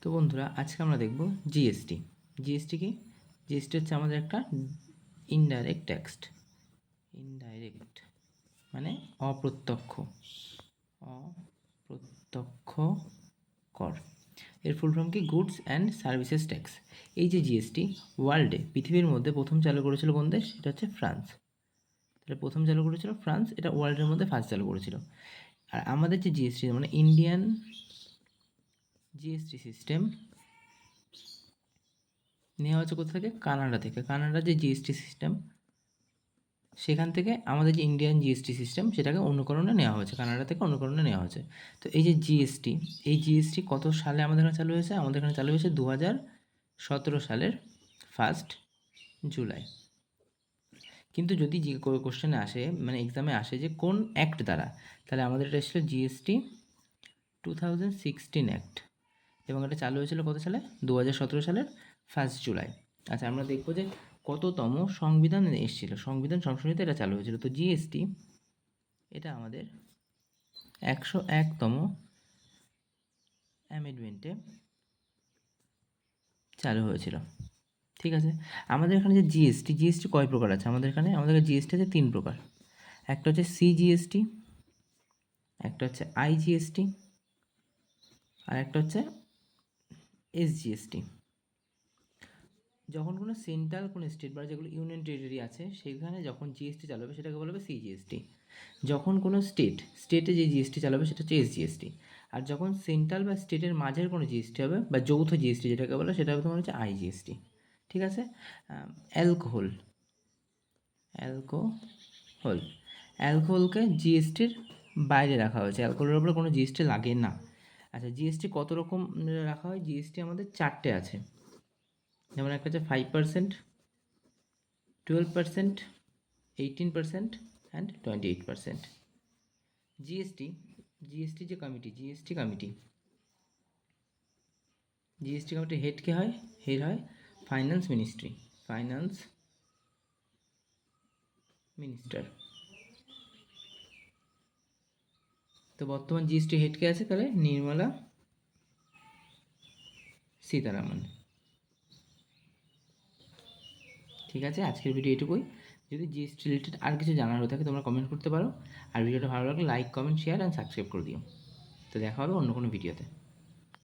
তো বন্ধুরা, আজকে আমরা দেখব জিএসটি। জিএসটি কি? জিএসটি হচ্ছে আমাদের একটা ইনডাইরেক্ট ট্যাক্স। ইনডাইরেক্ট মানে অপ্রত্যক্ষ অপ্রত্যক্ষ কর। এর ফুল ফর্ম কি? Goods and services tax. এই যে জিএসটি ওয়ার্ল্ডে, পৃথিবীর মধ্যে প্রথম চালু করেছিল কোন দেশ? সেটা হচ্ছে ফ্রান্স। তাহলে প্রথম চালু করেছিল ফ্রান্স, এটা ওয়ার্ল্ডের মধ্যে ফার্স্ট চালু করেছিল। আর আমাদের যে জিএসটি মানে ইন্ডিয়ান জিএসটি সিস্টেম নেওয়া হচ্ছে কোথা থেকে? কানাডা থেকে। কানাডার যে জিএসটি সিস্টেম, সেখান থেকে আমাদের যে ইন্ডিয়ান জিএসটি সিস্টেম সেটাকে অনুকরণে নেওয়া হয়েছে, কানাডা থেকে অনুকরণে নেওয়া হয়েছে। তো এই যে জিএসটি, এই জিএসটি কত সালে আমাদের এখানে চালু হয়েছে? আমাদের এখানে চালু হয়েছে 2017 সালের 1 জুলাই। কিন্তু যদি কোশ্চেনে আসে, মানে এক্সামে আসে যে কোন অ্যাক্ট দ্বারা, তাহলে আমাদের এটা ছিল জিএসটি 2016 অ্যাক্ট, এবং এটা চালু হয়েছিল কত সালে? 2017 সালের 1 জুলাই। আচ্ছা, আমরা দেখবো যে কততম সংবিধান এসেছিল, সংবিধান সংশোধনীতে এটা চালু হয়েছিল। তো জিএসটি এটা আমাদের 101তম অ্যামেন্ডমেন্টে চালু হয়েছিল। ঠিক আছে, আমাদের এখানে যে জিএসটি কয় প্রকার আছে? আমাদের জিএসটি আছে 3 প্রকার। একটা হচ্ছে সিজিএসটি, একটা হচ্ছে আইজিএসটি, আর একটা হচ্ছে এসজিএসটি। যখন কোনো সেন্ট্রাল কোনো স্টেট বা যেগুলো ইউনিয়ন টেরিটরি আছে সেখানে যখন জিএসটি চালু হবে সেটাকে বলা হবে সিজিএসটি। যখন কোনো স্টেটে যে জিএসটি চালাবে সেটা হচ্ছে এসজিএসটি। আর যখন সেন্ট্রাল বা স্টেটের মাঝের কোনো জিএসটি হবে বা যৌথ জিএসটি যেটাকে বলে, সেটা হবে তোমার হচ্ছে আইজিএসটি। ঠিক আছে। অ্যালকোহল অ্যালকোহল অ্যালকোহলকে জিএসটির বাইরে রাখা হয়েছে, অ্যালকোহলের উপরে কোনো জিএসটি লাগে না। আচ্ছা, জিএসটি কত রকম রাখা হয়? জিএসটি আমাদের 4টে আছে। যেমন একটা হচ্ছে 5%, 12%, 18% অ্যান্ড 28%। জিএসটি যে কমিটি, জিএসটি কমিটির হেড কে হয়? হেড হয় ফাইন্যান্স মিনিস্টার। তো বর্তমান জিএসটি হেড কে আছে? তাহলে নির্মলা সীতারামন। ঠিক আছে, আজকের ভিডিও এটুকুই। যদি জিএসটি রিলেটেড আর কিছু জানার হয়ে থাকে তোমরা কমেন্ট করতে পারো। আর ভিডিওটা ভালো লাগলে like, comment, share and subscribe করে দিও। তো দেখা হবে অন্য কোনো ভিডিওতে।